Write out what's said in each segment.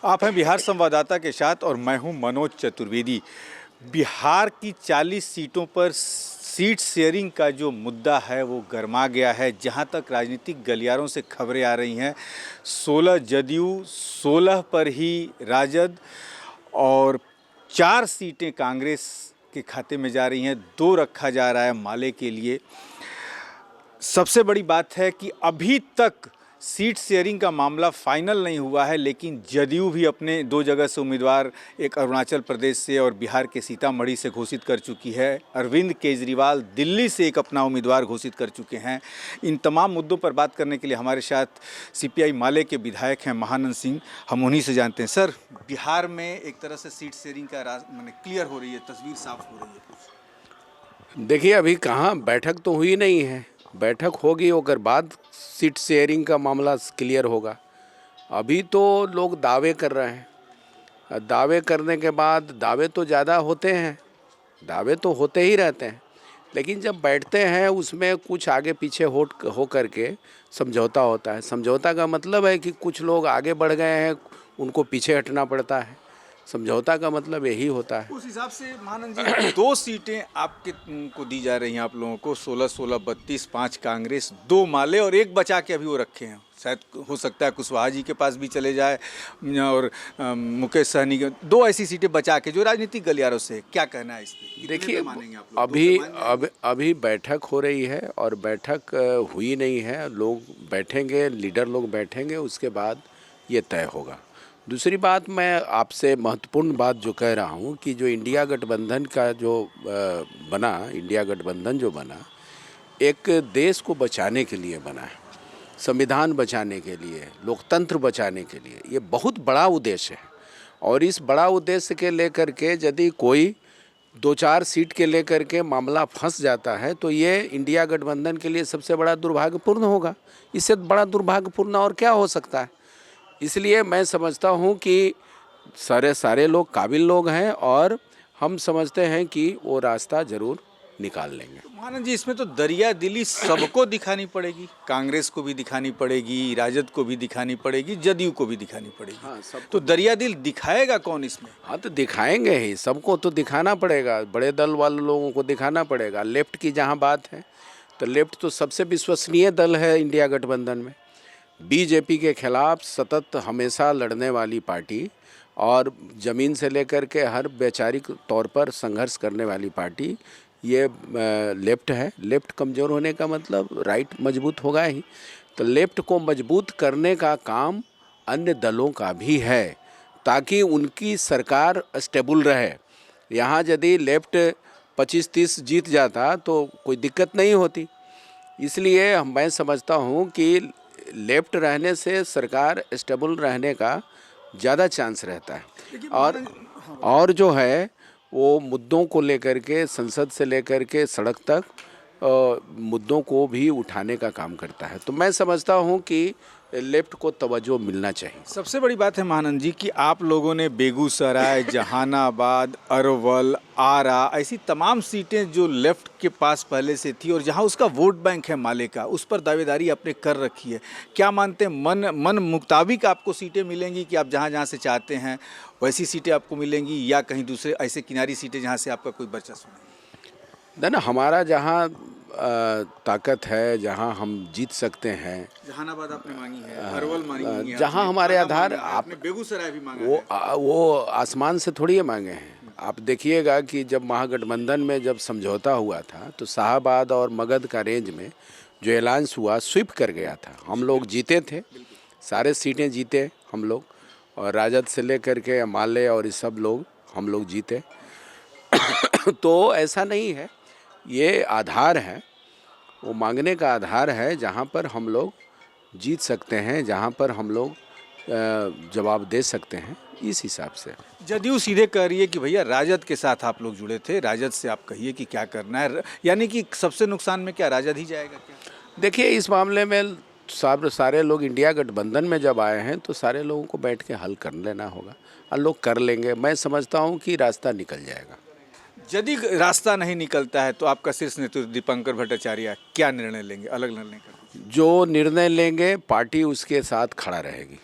आप हैं बिहार संवाददाता के साथ और मैं हूं मनोज चतुर्वेदी। बिहार की 40 सीटों पर सीट शेयरिंग का जो मुद्दा है वो गरमा गया है। जहां तक राजनीतिक गलियारों से खबरें आ रही हैं, 16 जदयू, 16 पर ही राजद और 4 सीटें कांग्रेस के खाते में जा रही हैं। 2 रखा जा रहा है माले के लिए। सबसे बड़ी बात है कि अभी तक सीट शेयरिंग का मामला फाइनल नहीं हुआ है, लेकिन जदयू भी अपने 2 जगह से उम्मीदवार, एक अरुणाचल प्रदेश से और बिहार के सीतामढ़ी से घोषित कर चुकी है। अरविंद केजरीवाल दिल्ली से एक अपना उम्मीदवार घोषित कर चुके हैं। इन तमाम मुद्दों पर बात करने के लिए हमारे साथ सीपीआई माले के विधायक हैं महानंद सिंह। हम उन्हीं से जानते हैं। सर, बिहार में एक तरह से सीट शेयरिंग का माने क्लियर हो रही है, तस्वीर साफ हो रही है। देखिए, अभी कहाँ बैठक तो हुई नहीं है। बैठक होगी और बाद सीट शेयरिंग का मामला क्लियर होगा। अभी तो लोग दावे कर रहे हैं। दावे करने के बाद दावे तो ज़्यादा होते हैं, दावे तो होते ही रहते हैं, लेकिन जब बैठते हैं उसमें कुछ आगे पीछे हो करके समझौता होता है। समझौता का मतलब है कि कुछ लोग आगे बढ़ गए हैं, उनको पीछे हटना पड़ता है। समझौता का मतलब यही होता है। उस हिसाब से महानंद जी 2 सीटें आपके को दी जा रही हैं, आप लोगों को 16-16, 32, 5 कांग्रेस, 2 माले और 1 बचा के अभी वो रखे हैं। शायद हो सकता है कुशवाहा जी के पास भी चले जाए और मुकेश सहनी के 2 ऐसी सीटें बचा के जो राजनीतिक गलियारों से। क्या कहना है इस पर? देखिए, अभी बैठक हो रही है और बैठक हुई नहीं है। लोग बैठेंगे, लीडर लोग बैठेंगे, उसके बाद ये तय होगा। दूसरी बात, मैं आपसे महत्वपूर्ण बात जो कह रहा हूँ कि जो इंडिया गठबंधन का जो बना, इंडिया गठबंधन जो बना, एक देश को बचाने के लिए बना है, संविधान बचाने के लिए, लोकतंत्र बचाने के लिए। ये बहुत बड़ा उद्देश्य है और इस बड़ा उद्देश्य के लेकर के यदि कोई 2-4 सीट के लेकर के मामला फंस जाता है तो ये इंडिया गठबंधन के लिए सबसे बड़ा दुर्भाग्यपूर्ण होगा। इससे बड़ा दुर्भाग्यपूर्ण और क्या हो सकता है? इसलिए मैं समझता हूँ कि सारे लोग काबिल लोग हैं और हम समझते हैं कि वो रास्ता ज़रूर निकाल लेंगे। तो महानंद जी, इसमें तो दरिया दिली सबको दिखानी पड़ेगी। कांग्रेस को भी दिखानी पड़ेगी, राजद को भी दिखानी पड़ेगी, जदयू को भी दिखानी पड़ेगी। हाँ, सब तो दरिया दिल दिखाएगा कौन इसमें? हाँ, तो दिखाएंगे ही, सबको तो दिखाना पड़ेगा। बड़े दल वाले लोगों को दिखाना पड़ेगा। लेफ्ट की जहाँ बात है तो लेफ्ट तो सबसे विश्वसनीय दल है इंडिया गठबंधन में। बीजेपी के खिलाफ सतत हमेशा लड़ने वाली पार्टी और ज़मीन से लेकर के हर वैचारिक तौर पर संघर्ष करने वाली पार्टी ये लेफ्ट है। लेफ्ट कमज़ोर होने का मतलब राइट मजबूत होगा ही। तो लेफ्ट को मजबूत करने का काम अन्य दलों का भी है ताकि उनकी सरकार स्टेबल रहे। यहाँ यदि लेफ्ट 25-30 जीत जाता तो कोई दिक्कत नहीं होती। इसलिए मैं समझता हूँ कि लेफ्ट रहने से सरकार स्टेबल रहने का ज़्यादा चांस रहता है। और जो है वो मुद्दों को लेकर के, संसद से लेकर के सड़क तक मुद्दों को भी उठाने का काम करता है। तो मैं समझता हूँ कि लेफ्ट को तवज्जो मिलना चाहिए। सबसे बड़ी बात है महानंद जी कि आप लोगों ने बेगूसराय, जहानाबाद, अरवल, आरा, ऐसी तमाम सीटें जो लेफ्ट के पास पहले से थी और जहां उसका वोट बैंक है माले का, उस पर दावेदारी आपने कर रखी है। क्या मानते हैं, मन मुताबिक आपको सीटें मिलेंगी कि आप जहां से चाहते हैं वैसी सीटें आपको मिलेंगी, या कहीं दूसरे ऐसे किनारी सीटें जहाँ से आपका कोई वर्चस्व नहीं? ना, हमारा जहाँ ताकत है, जहाँ हम जीत सकते हैं। जहानाबाद आपने मांगी है, अरवल मांगी है, जहाँ हमारे आधार, आपने बेगूसराय भी मांगा है। वो आसमान से थोड़ी मांगे हैं। आप देखिएगा कि जब महागठबंधन में जब समझौता हुआ था तो शाहाबाद और मगध का रेंज में जो ऐलान हुआ, स्वीप कर गया था। हम लोग जीते थे, सारे सीटें जीते हम लोग, और राजद से लेकर के माले और सब लोग हम लोग जीते। तो ऐसा नहीं है, ये आधार है, वो मांगने का आधार है जहाँ पर हम लोग जीत सकते हैं, जहाँ पर हम लोग जवाब दे सकते हैं। इस हिसाब से जदयू सीधे कह रही है कि भैया राजद के साथ आप लोग जुड़े थे, राजद से आप कहिए कि क्या करना है। यानी कि सबसे नुकसान में क्या राजद ही जाएगा क्या? देखिए, इस मामले में सारे लोग इंडिया गठबंधन में जब आए हैं तो सारे लोगों को बैठ के हल कर लेना होगा और लोग कर लेंगे। मैं समझता हूँ कि रास्ता निकल जाएगा। यदि रास्ता नहीं निकलता है तो आपका शीर्ष नेतृत्व दीपंकर भट्टाचार्य क्या निर्णय लेंगे? अलग निर्णय करेंगे? जो निर्णय लेंगे पार्टी उसके साथ खड़ा रहेगी।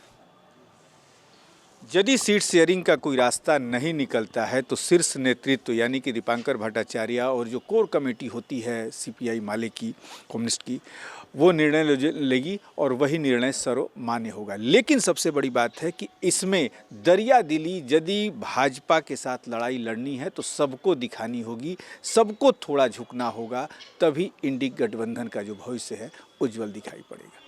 यदि सीट शेयरिंग का कोई रास्ता नहीं निकलता है तो शीर्ष नेतृत्व यानी कि दीपांकर भट्टाचार्य और जो कोर कमेटी होती है सीपीआई माले की, कम्युनिस्ट की, वो निर्णय लेगी और वही निर्णय सर्वमान्य होगा। लेकिन सबसे बड़ी बात है कि इसमें दरिया दिली यदि भाजपा के साथ लड़ाई लड़नी है तो सबको दिखानी होगी, सबको थोड़ा झुकना होगा, तभी इंडी गठबंधन का जो भविष्य है उज्जवल दिखाई पड़ेगा।